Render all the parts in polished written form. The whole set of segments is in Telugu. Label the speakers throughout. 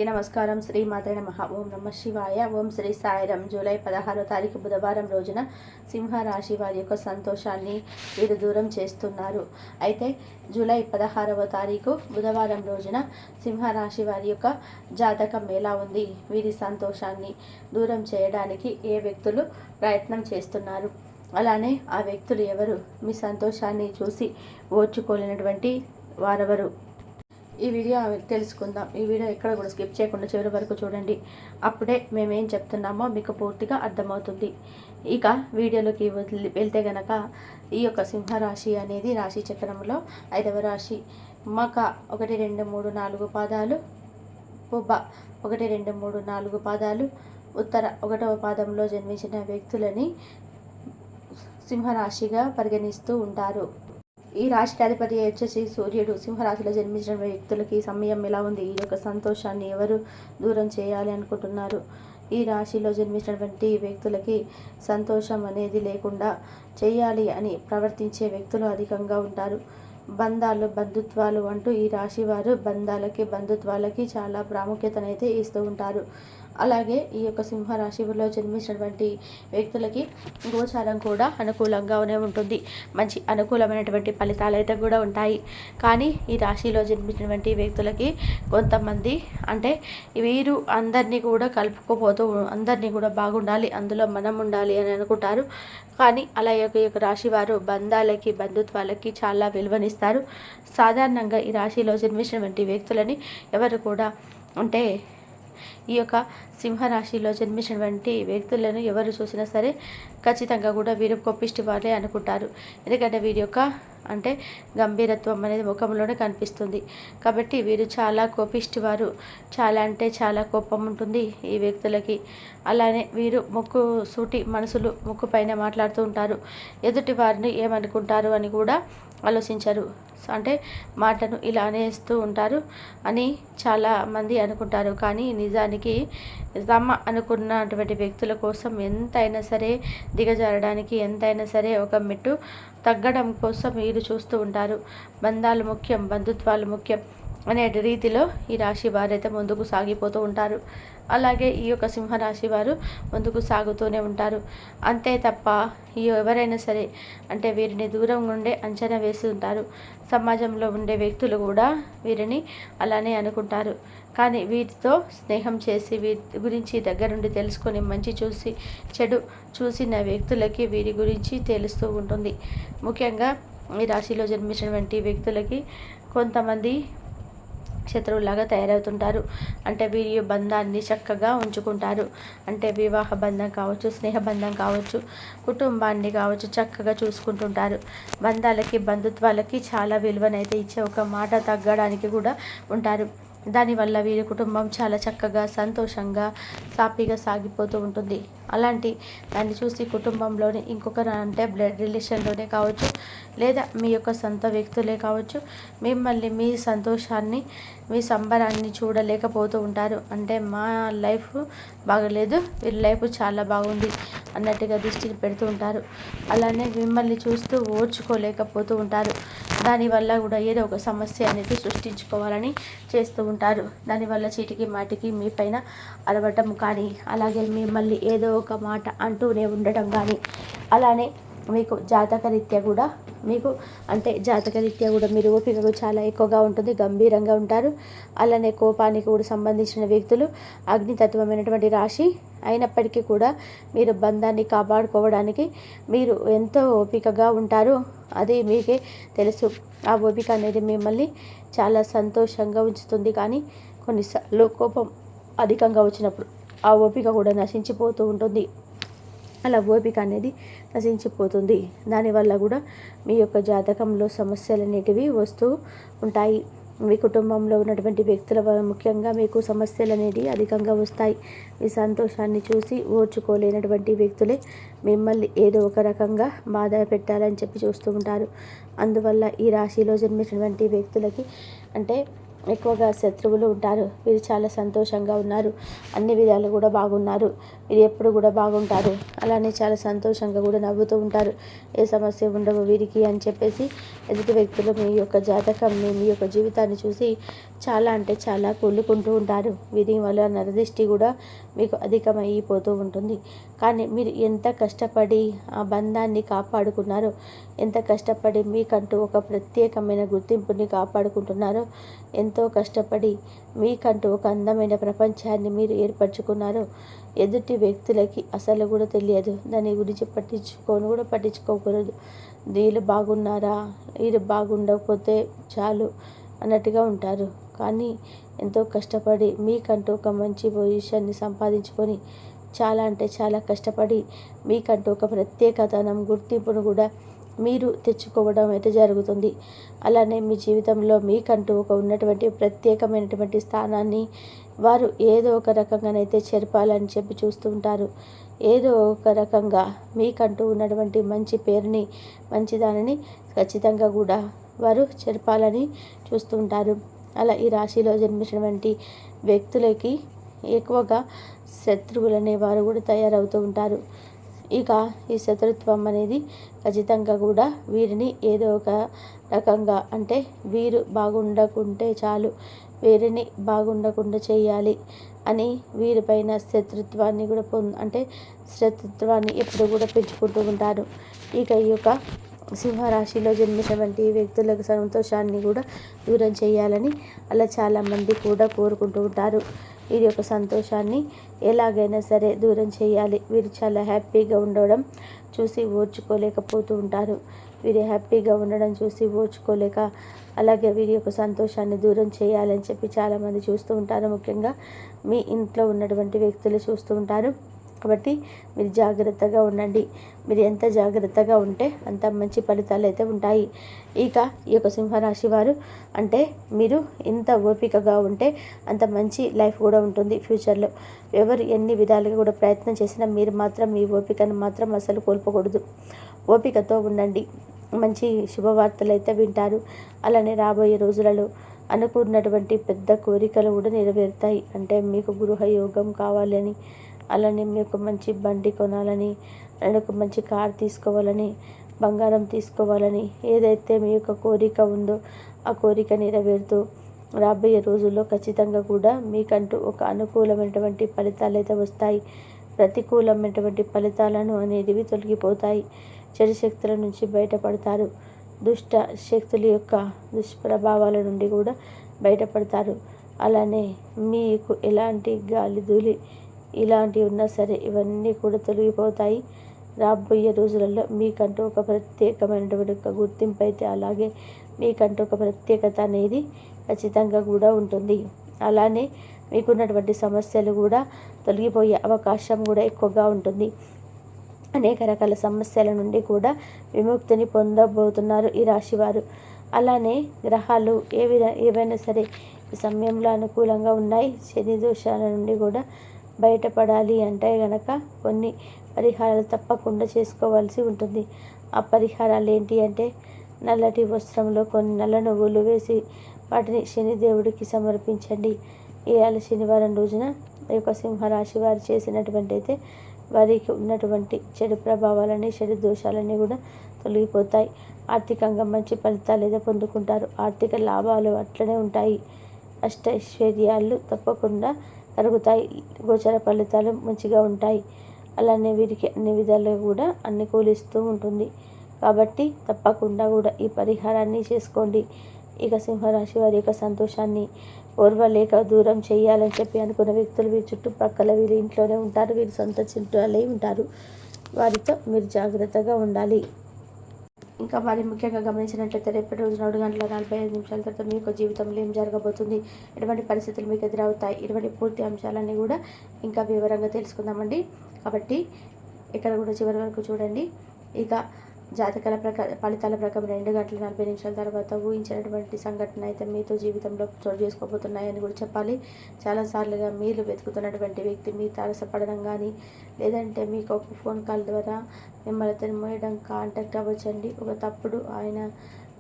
Speaker 1: నమస్కారం. శ్రీ మాత్రే నమః. ఓం నమ శివాయ. ఓం శ్రీ సాయిరం. జూలై 16వ తారీఖు బుధవారం రోజున సింహరాశి వారి యొక్క సంతోషాన్ని వీరు దూరం చేస్తున్నారు. అయితే జూలై 16వ తారీఖు బుధవారం రోజున సింహరాశి వారి యొక్క జాతకం ఎలా ఉంది, వీరి సంతోషాన్ని దూరం చేయడానికి ఏ వ్యక్తులు ప్రయత్నం చేస్తున్నారు, అలానే ఆ వ్యక్తులు ఎవరు, మీ సంతోషాన్ని చూసి ఓర్చుకోలేనటువంటి వారెవరు, ఈ వీడియో తెలుసుకుందాం. ఈ వీడియో ఎక్కడ కూడా స్కిప్ చేయకుండా చివరి వరకు చూడండి. అప్పుడే మేమేం చెప్తున్నామో మీకు పూర్తిగా అర్థమవుతుంది. ఇక వీడియోలోకి వెళ్తే గనక ఈ యొక్క సింహరాశి అనేది రాశి చక్రంలో 5వ రాశి. మక 1, 2, 3, 4 పాదాలు, పుబ్బ 1, 2, 3, 4 పాదాలు, ఉత్తర 1వ పాదంలో జన్మించిన వ్యక్తులని సింహరాశిగా పరిగణిస్తూ ఉంటారు. ఈ రాశికి అధిపతి వచ్చేసి సూర్యుడు. సింహరాశిలో జన్మించిన వ్యక్తులకి సమయం ఎలా ఉంది, ఈ యొక్క సంతోషాన్ని ఎవరు దూరం చేయాలి అనుకుంటున్నారు? ఈ రాశిలో జన్మించినటువంటి వ్యక్తులకి సంతోషం అనేది లేకుండా చేయాలి అని ప్రవర్తించే వ్యక్తులు అధికంగా ఉంటారు. బంధాలు, బంధుత్వాలు అంటూ ఈ రాశి వారు బంధాలకి, బంధుత్వాలకి చాలా ప్రాముఖ్యతనైతే ఇస్తూ ఉంటారు. అలాగే ఈ యొక్క సింహరాశిలో జన్మించినటువంటి వ్యక్తులకి గోచారం కూడా అనుకూలంగానే ఉంటుంది. మంచి అనుకూలమైనటువంటి ఫలితాలు అయితే కూడా ఉంటాయి. కానీ ఈ రాశిలో జన్మించినటువంటి వ్యక్తులకి కొంతమంది అంటే వీరు అందరినీ కూడా కలుపుకోపోతూ అందరినీ కూడా బాగుండాలి, అందులో మనం ఉండాలి అని అనుకుంటారు. కానీ అలా ఈ యొక్క రాశి వారు బంధాలకి, బంధుత్వాలకి చాలా విలువనిస్తారు. సాధారణంగా ఈ రాశిలో జన్మించినటువంటి వ్యక్తులని ఎవరు కూడా అంటే ఈ యొక్క సింహరాశిలో జన్మించినటువంటి వ్యక్తులను ఎవరు చూసినా సరే ఖచ్చితంగా కూడా వీరు కోపిష్టి వారే అనుకుంటారు. ఎందుకంటే వీరి యొక్క అంటే గంభీరత్వం అనేది ముఖంలోనే కనిపిస్తుంది. కాబట్టి వీరు చాలా కోపిష్టి వారు. చాలా అంటే చాలా కోపం ఉంటుంది ఈ వ్యక్తులకి. అలానే వీరు సూటి మనసులు, ముక్కు పైన మాట్లాడుతూ ఉంటారు. ఎదుటి వారిని ఏమనుకుంటారు అని కూడా ఆలోచించరు. అంటే మాటను ఇలా అనేస్తూ ఉంటారు అని చాలామంది అనుకుంటారు. కానీ నిజానికి తమ అనుకున్నటువంటి వ్యక్తుల కోసం ఎంతైనా సరే దిగజారడానికి, ఎంతైనా సరే ఒక మెట్టు తగ్గడం కోసం వీరు చూస్తూ ఉంటారు. బంధాలు ముఖ్యం, బంధుత్వాలు ముఖ్యం అనే రీతిలో ఈ రాశి వారైతే ముందుకు సాగిపోతూ ఉంటారు. అలాగే ఈ యొక్క సింహరాశి వారు ముందుకు సాగుతూనే ఉంటారు. అంతే తప్ప ఎవరైనా సరే అంటే వీరిని దూరం ఉండే అంచనా వేసి ఉంటారు. సమాజంలో ఉండే వ్యక్తులు కూడా వీరిని అలానే అనుకుంటారు. కానీ వీరితో స్నేహం చేసి వీరి గురించి దగ్గరుండి తెలుసుకొని మంచి చూసి చెడు చూసిన వ్యక్తులకి వీరి గురించి తెలుస్తూ ఉంటుంది. ముఖ్యంగా ఈ రాశిలో జన్మించినటువంటి వ్యక్తులకి కొంతమంది శత్రువులాగా తయారవుతుంటారు. అంటే వీరి బంధాన్ని చక్కగా ఉంచుకుంటారు. అంటే వివాహ బంధం కావచ్చు, స్నేహ బంధం కావచ్చు, కుటుంబాన్ని కావచ్చు చక్కగా చూసుకుంటుంటారు. బంధాలకి, బంధుత్వాలకి చాలా విలువనైతే ఇచ్చే ఒక మాట తగ్గడానికి కూడా ఉంటారు. దానివల్ల వీరి కుటుంబం చాలా చక్కగా, సంతోషంగా, సాఫీగా సాగిపోతూ ఉంటుంది. అలాంటి దాన్ని చూసి కుటుంబంలోని ఇంకొకరు అంటే బ్లడ్ రిలేషన్లోనే కావచ్చు, లేదా మీ యొక్క సొంత వ్యక్తులే కావచ్చు, మిమ్మల్ని మీ సంతోషాన్ని, మీ సంబరాన్ని చూడలేకపోతూ ఉంటారు. అంటే మా లైఫ్ బాగలేదు, వీరి లైఫ్ చాలా బాగుంది అన్నట్టుగా దృష్టికి పెడుతూ ఉంటారు. అలానే మిమ్మల్ని చూస్తూ ఓర్చుకోలేకపోతూ ఉంటారు. దానివల్ల కూడా ఏదో ఒక సమస్య అనేది సృష్టించుకోవాలని చేస్తూ ఉంటారు. దానివల్ల చీటికి మాటికి మీ పైన అరవటం కానీ, అలాగే మిమ్మల్ని ఏదో ఒక మాట అంటూనే ఉండటం కానీ, అలానే మీకు జాతకరీత్యా కూడా మీరు ఓపికకు చాలా ఎక్కువగా ఉంటుంది, గంభీరంగా ఉంటారు. అలానే కోపానికి కూడా సంబంధించిన వ్యక్తులు అగ్నితత్వమైనటువంటి రాశి అయినప్పటికీ కూడా మీరు బంధాన్ని కాపాడుకోవడానికి మీరు ఎంతో ఓపికగా ఉంటారు. అది మీకే తెలుసు. ఆ ఓపిక అనేది మిమ్మల్ని చాలా సంతోషంగా ఉంచుతుంది. కానీ కొన్నిసార్లు కోపం అధికంగా వచ్చినప్పుడు ఆ ఓపిక కూడా నశించిపోతూ ఉంటుంది. అలా ఓపిక అనేది నశించిపోతుంది. దానివల్ల కూడా మీ యొక్క జాతకంలో సమస్యలు అనేటివి వస్తూ ఉంటాయి. మీ కుటుంబంలో ఉన్నటువంటి వ్యక్తుల వల్ల ముఖ్యంగా మీకు సమస్యలు అనేవి అధికంగా వస్తాయి. మీ సంతోషాన్ని చూసి ఓర్చుకోలేనటువంటి వ్యక్తులే మిమ్మల్ని ఏదో ఒక రకంగా బాధ పెట్టాలని చెప్పి చూస్తూ ఉంటారు. అందువల్ల ఈ రాశిలో జన్మించినటువంటి వ్యక్తులకి అంటే ఎక్కువగా శత్రువులు ఉంటారు. వీరు చాలా సంతోషంగా ఉన్నారు, అన్ని విధాలు కూడా బాగున్నారు, వీరు ఎప్పుడు కూడా బాగుంటారు. అలానే చాలా సంతోషంగా కూడా నవ్వుతూ ఉంటారు. ఏ సమస్య ఉండవు వీరికి అని చెప్పేసి ఎదుటి వ్యక్తులు మీ యొక్క జాతకం, మీ యొక్క జీవితాన్ని చూసి చాలా అంటే చాలా కూలుకుంటూ ఉంటారు. వీరి వల్ల నరదిష్టి కూడా మీకు అధికమైపోతూ ఉంటుంది. కానీ మీరు ఎంత కష్టపడి ఆ బంధాన్ని కాపాడుకున్నారో, ఎంత కష్టపడి మీకంటూ ఒక ప్రత్యేకమైన గుర్తింపుని కాపాడుకుంటున్నారో, ఎంతో కష్టపడి మీకంటూ ఒక అందమైన ప్రపంచాన్ని మీరు ఏర్పరచుకున్నారో, ఎదుటి వ్యక్తులకి అసలు కూడా తెలియదు. దాని గురించి పట్టించుకోకూడదు. వీళ్ళు బాగున్నారా, వీళ్ళు బాగుండకపోతే చాలు అన్నట్టుగా ఉంటారు. కానీ ఎంతో కష్టపడి మీకంటూ ఒక మంచి పొజిషన్ని సంపాదించుకొని, చాలా అంటే చాలా కష్టపడి మీకంటూ ఒక ప్రత్యేకతనం గుర్తింపును కూడా మీరు తెచ్చుకోవడం అయితే జరుగుతుంది. అలానే మీ జీవితంలో మీకంటూ ఒక ఉన్నటువంటి ప్రత్యేకమైనటువంటి స్థానాన్ని వారు ఏదో ఒక రకంగానైతే చెరపాలని చెప్పి చూస్తూ ఉంటారు. ఏదో ఒక రకంగా మీకంటూ ఉన్నటువంటి మంచి పేరుని, మంచిదానిని ఖచ్చితంగా కూడా వారు చెరపాలని చూస్తూ ఉంటారు. అలా ఈ రాశిలో జన్మించినటువంటి వ్యక్తులకి ఎక్కువగా శత్రువులు అనేవారు కూడా తయారవుతూ ఉంటారు. ఇక ఈ శత్రుత్వం అనేది ఖచ్చితంగా కూడా వీరిని ఏదో ఒక రకంగా, అంటే వీరు బాగుండకుంటే చాలు, వీరిని బాగుండకుండా చేయాలి అని వీరిపైన శత్రుత్వాన్ని కూడా శత్రుత్వాన్ని ఎప్పుడు కూడా పెంచుకుంటూ ఉంటారు. ఇక ఈ యొక్క సింహరాశిలో జన్మించినటువంటి వ్యక్తులకు సంతోషాన్ని కూడా దూరం చేయాలని అలా చాలామంది కూడా కోరుకుంటూ ఉంటారు. వీరి యొక్క సంతోషాన్ని ఎలాగైనా సరే దూరం చేయాలి. వీరు చాలా హ్యాపీగా ఉండడం చూసి ఓర్చుకోలేకపోతూ ఉంటారు. వీరు హ్యాపీగా ఉండడం చూసి ఓర్చుకోలేక, అలాగే వీరి యొక్క సంతోషాన్ని దూరం చేయాలని చెప్పి చాలామంది చూస్తూ ఉంటారు. ముఖ్యంగా మీ ఇంట్లో ఉన్నటువంటి వ్యక్తులు చూస్తూ ఉంటారు. కాబట్టి మీరు జాగ్రత్తగా ఉండండి. మీరు ఎంత జాగ్రత్తగా ఉంటే అంత మంచి ఫలితాలు అయితే ఉంటాయి. ఇక ఈ యొక్క సింహరాశి వారు, అంటే మీరు ఎంత ఓపికగా ఉంటే అంత మంచి లైఫ్ కూడా ఉంటుంది ఫ్యూచర్లో. ఎవరు ఎన్ని విధాలుగా కూడా ప్రయత్నం చేసినా మీరు మాత్రం మీ ఓపికను మాత్రం అసలు కోల్పోకూడదు. ఓపికతో ఉండండి. మంచి శుభవార్తలు అయితే వింటారు. అలానే రాబోయే రోజులలో అనుకున్నటువంటి పెద్ద కోరికలు కూడా నెరవేరుతాయి. అంటే మీకు గృహయోగం కావాలని, అలానే మీకు మంచి బండి కొనాలని, ఒక మంచి కార్ తీసుకోవాలని, బంగారం తీసుకోవాలని, ఏదైతే మీ యొక్క కోరిక ఉందో ఆ కోరిక నెరవేరుతూ రాబోయే రోజుల్లో ఖచ్చితంగా కూడా మీకంటూ ఒక అనుకూలమైనటువంటి ఫలితాలు అయితే వస్తాయి. ప్రతికూలమైనటువంటి ఫలితాలను అనేటివి తొలగిపోతాయి. చెడు శక్తుల నుంచి బయటపడతారు. దుష్ట శక్తుల యొక్క దుష్ప్రభావాల నుండి కూడా బయటపడతారు. అలానే మీకు ఎలాంటి గాలి ధూళి ఇలాంటివి ఉన్నా సరే ఇవన్నీ కూడా తొలగిపోతాయి. రాబోయే రోజులలో మీకంటూ ఒక ప్రత్యేకమైనటువంటి ఒక గుర్తింపు అయితే, అలాగే మీకంటూ ఒక ప్రత్యేకత అనేది ఖచ్చితంగా కూడా ఉంటుంది. అలానే మీకున్నటువంటి సమస్యలు కూడా తొలగిపోయే అవకాశం కూడా ఎక్కువగా ఉంటుంది. అనేక రకాల సమస్యల నుండి కూడా విముక్తిని పొందబోతున్నారు ఈ రాశివారు. అలానే గ్రహాలు ఏవైనా సరే ఈ సమయంలో అనుకూలంగా ఉన్నాయి. శని దోషాల నుండి కూడా బయటపడాలి అంటే గనక కొన్ని పరిహారాలు తప్పకుండా చేసుకోవాల్సి ఉంటుంది. ఆ పరిహారాలు ఏంటి అంటే, నల్లటి వస్త్రంలో కొన్ని నల్ల నువ్వులు వేసి వాటిని శనిదేవుడికి సమర్పించండి. ఇవాళ శనివారం రోజున ఈ యొక్క సింహరాశి వారు చేసినటువంటి అయితే వారికి ఉన్నటువంటి చెడు ప్రభావాలని, చెడు దోషాలన్నీ కూడా తొలగిపోతాయి. ఆర్థికంగా మంచి ఫలితాలు అయితే పొందుకుంటారు. ఆర్థిక లాభాలు అట్లనే ఉంటాయి. అష్టైశ్వర్యాలు తప్పకుండా కలుగుతాయి. గోచర ఫలితాలు మంచిగా ఉంటాయి. అలానే వీరికి అన్ని విధాలుగా కూడా అనుకూలిస్తూ ఉంటుంది. కాబట్టి తప్పకుండా కూడా ఈ పరిహారాన్ని చేసుకోండి. ఇక సింహరాశి వారి యొక్క సంతోషాన్ని ఓర్వలేక దూరం చేయాలని చెప్పి అనుకున్న వ్యక్తులు వీరి చుట్టుపక్కల వీరి ఇంట్లోనే ఉంటారు. వీరి సొంత చుట్టాలే ఉంటారు. వారితో మీరు జాగ్రత్తగా ఉండాలి. ఇంకా మరి ముఖ్యంగా గమనించినట్లయితే రేపటి రోజు 4:45 తర్వాత మీ యొక్క జీవితంలో ఏం జరగబోతుంది, ఎటువంటి పరిస్థితులు మీకు ఎదురవుతాయి, ఇటువంటి పూర్తి అంశాలన్నీ కూడా ఇంకా వివరంగా తెలుసుకుందామండి. కాబట్టి ఇక్కడ కూడా చివరి వరకు చూడండి. ఇక జాతకాల ఫలితాల ప్రకారం 2:40 తర్వాత ఊహించినటువంటి సంఘటన అయితే మీతో జీవితంలో చోటు చేసుకోబోతున్నాయని కూడా చెప్పాలి. చాలాసార్లుగా మీరు వెతుకుతున్నటువంటి వ్యక్తి మీ తారసపడడం కానీ, లేదంటే మీకు ఒక ఫోన్ కాల్ ద్వారా మిమ్మల్ని మోయడం కాంటాక్ట్ అవ్వచ్చండి. ఒక తప్పుడు ఆయన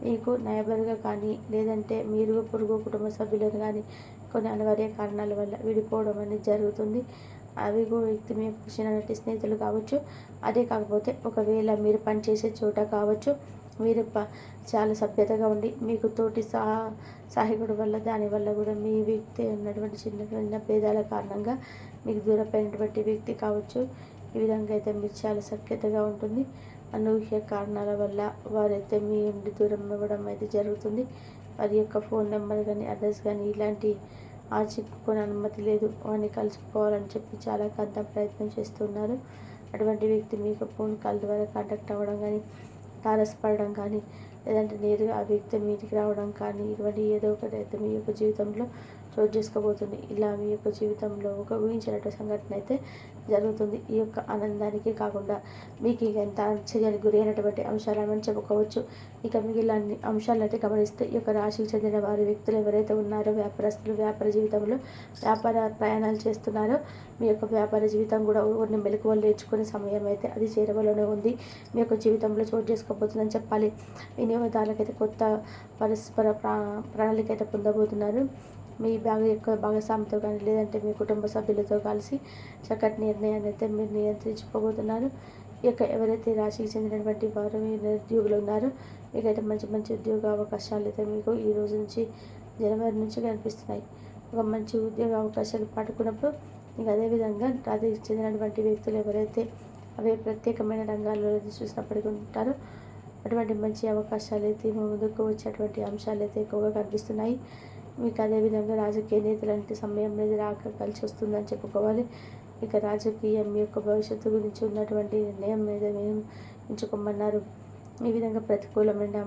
Speaker 1: మీకు నైబర్గా కానీ, లేదంటే మీరు పొరుగు కుటుంబ సభ్యులను కానీ కొన్ని అనివార్య కారణాల వల్ల విడిపోవడం అనేది జరుగుతుంది. అవి వ్యక్తి మీకు చిన్ననాటి స్నేహితులు కావచ్చు. అదే కాకపోతే ఒకవేళ మీరు పనిచేసే చోట కావచ్చు, మీరు చాలా సభ్యతగా ఉండి మీకు తోటి సహాయకుడు వల్ల దానివల్ల కూడా మీ వ్యక్తి ఉన్నటువంటి చిన్న చిన్న భేదాల కారణంగా మీకు దూరమైనటువంటి వ్యక్తి కావచ్చు. ఈ విధంగా అయితే మీరు చాలా సఖ్యతగా ఉంటుంది. అనూహ్య కారణాల వల్ల వారైతే మీ నుండి దూరం ఇవ్వడం అయితే జరుగుతుంది. వారి యొక్క ఫోన్ నెంబర్ కానీ అడ్రస్ కానీ ఇలాంటి ఆచిక్కుని అనుమతి లేదు. వారిని కలుసుకోవాలని చెప్పి చాలా కాంతం ప్రయత్నం చేస్తున్నారు. అటువంటి వ్యక్తి మీకు ఫోన్ కాల్ ద్వారా కాంటాక్ట్ అవ్వడం కానీ, తారసపడడం కానీ, లేదంటే నేరుగా ఆ వ్యక్తి మీ ఇంటికి రావడం కానీ, ఇటువంటి ఏదో ఒకటి అయితే మీ యొక్క జీవితంలో చోటు చేసుకోబోతుంది. ఇలా మీ యొక్క జీవితంలో ఒక ఊహించినట్టు సంఘటన అయితే జరుగుతుంది. ఈ యొక్క ఆనందానికి కాకుండా మీకు ఎంత ఆశ్చర్యానికి గురైనటువంటి అంశాలని చెప్పుకోవచ్చు. ఇక మిగిలిన అంశాలను అయితే గమనిస్తే ఈ యొక్క రాశికి చెందిన వారి వ్యక్తులు ఎవరైతే ఉన్నారో వ్యాపారస్తులు వ్యాపార జీవితంలో వ్యాపార ప్రయాణాలు చేస్తున్నారో మీ యొక్క వ్యాపార జీవితం కూడా కొన్ని మెలకువలు నేర్చుకునే సమయం అయితే అది చేరువలోనే ఉంది. మీ యొక్క జీవితంలో చోటు చేసుకోబోతుందని చెప్పాలి. వినియోగదారులకైతే కొత్త పరస్పర ప్రణాళిక అయితే పొందబోతున్నారు. మీ యొక్క భాగస్వామితో కానీ లేదంటే మీ కుటుంబ సభ్యులతో కలిసి చక్కటి నిర్ణయాన్ని అయితే మీరు నియంత్రించుకోబోతున్నారు. ఈ యొక్క ఎవరైతే రాశికి చెందినటువంటి వారు నిరుద్యోగులు ఉన్నారో మీకైతే మంచి మంచి ఉద్యోగ అవకాశాలు అయితే మీకు ఈ రోజు నుంచి జనవరి నుంచి కనిపిస్తున్నాయి. ఒక మంచి ఉద్యోగ అవకాశాలు పట్టుకున్నప్పుడు మీకు అదేవిధంగా రాశికి చెందినటువంటి వ్యక్తులు ఎవరైతే అవే ప్రత్యేకమైన రంగాల్లో చూసినప్పటికీ ఉంటారో అటువంటి మంచి అవకాశాలు అయితే ముందుకు వచ్చేటువంటి అంశాలు అయితే ఎక్కువగా కనిపిస్తున్నాయి. మీకు అదేవిధంగా రాజకీయ నేతలంటే సమయం అనేది రాక కలిసి వస్తుందని చెప్పుకోవాలి. ఇక రాజకీయం మీ యొక్క భవిష్యత్తు గురించి ఉన్నటువంటి నిర్ణయం మీద మేము ఎంచుకోమన్నారు. ఈ విధంగా ప్రతికూలమైన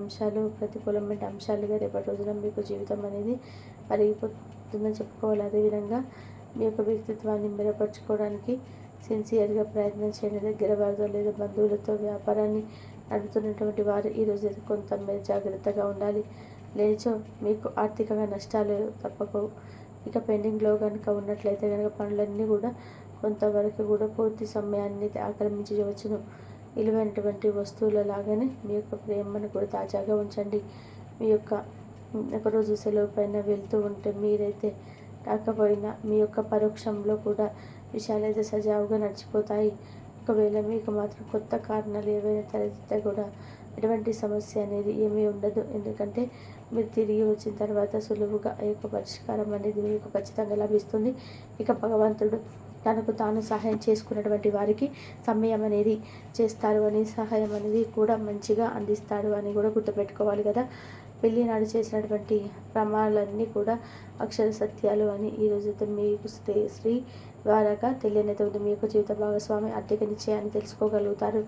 Speaker 1: అంశాలుగా రేపటి రోజున మీకు జీవితం అనేది పరిగిపోతుందని చెప్పుకోవాలి. అదేవిధంగా మీ యొక్క వ్యక్తిత్వాన్ని మెరుగుపరచుకోవడానికి సిన్సియర్గా ప్రయత్నం చేయండి. దగ్గర వారితో లేదా బంధువులతో వ్యాపారాన్ని నడుపుతున్నటువంటి వారు ఈరోజు కొంత మీరు జాగ్రత్తగా ఉండాలి. లేచో మీకు ఆర్థికంగా నష్టాలు తప్పకవు. ఇక పెండింగ్లో కనుక ఉన్నట్లయితే కనుక పనులన్నీ కూడా కొంతవరకు కూడా పూర్తి సమయాన్ని ఆక్రమించవచ్చును. విలువైనటువంటి వస్తువుల లాగానే మీ యొక్క ప్రేమను కూడా తాజాగా ఉంచండి. మీ యొక్క ఒకరోజు సెలవు పైన వెళ్తూ ఉంటే మీరైతే రాకపోయినా మీ యొక్క పరోక్షంలో కూడా విషయాలైతే సజావుగా నడిచిపోతాయి. ఒకవేళ మీకు మాత్రం కొత్త కారణాలు ఏవైనా తలెత్తితే కూడా ఎటువంటి సమస్య అనేది ఏమీ ఉండదు. ఎందుకంటే మీరు తిరిగి వచ్చిన తర్వాత సులువుగా ఆ యొక్క పరిష్కారం అనేది మీకు ఖచ్చితంగా లభిస్తుంది. ఇక భగవంతుడు తనకు తాను సహాయం చేసుకున్నటువంటి వారికి సమయం అనేది చేస్తారు అని సహాయం అనేది కూడా మంచిగా అందిస్తాడు అని కూడా గుర్తుపెట్టుకోవాలి కదా. పెళ్లి నాడు చేసినటువంటి ప్రమాణాలన్నీ కూడా అక్షర సత్యాలు అని ఈరోజు మీకు శ్రీ ద్వారాగా తెలియనిది ఉంది. మీ యొక్క జీవిత భాగస్వామి ఆర్థిక నిశ్చయాన్ని తెలుసుకోగలుగుతారు.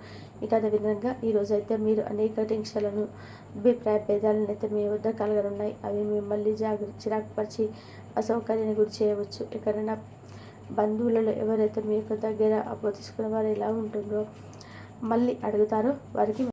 Speaker 1: ఇక అదేవిధంగా ఈరోజు అయితే మీరు అనేక టెన్షన్లను అభిప్రాయ భేదాలను అయితే మీ వద్ద కలగనున్నాయి. అవి మిమ్మల్ని చిరాకుపరిచి అసౌకర్యాన్ని గురి చేయవచ్చు. ఎక్కడైనా బంధువులలో ఎవరైతే మీ యొక్క దగ్గర అప్పు తీసుకున్న వారు ఎలా ఉంటుందో మళ్ళీ అడుగుతారో వారికి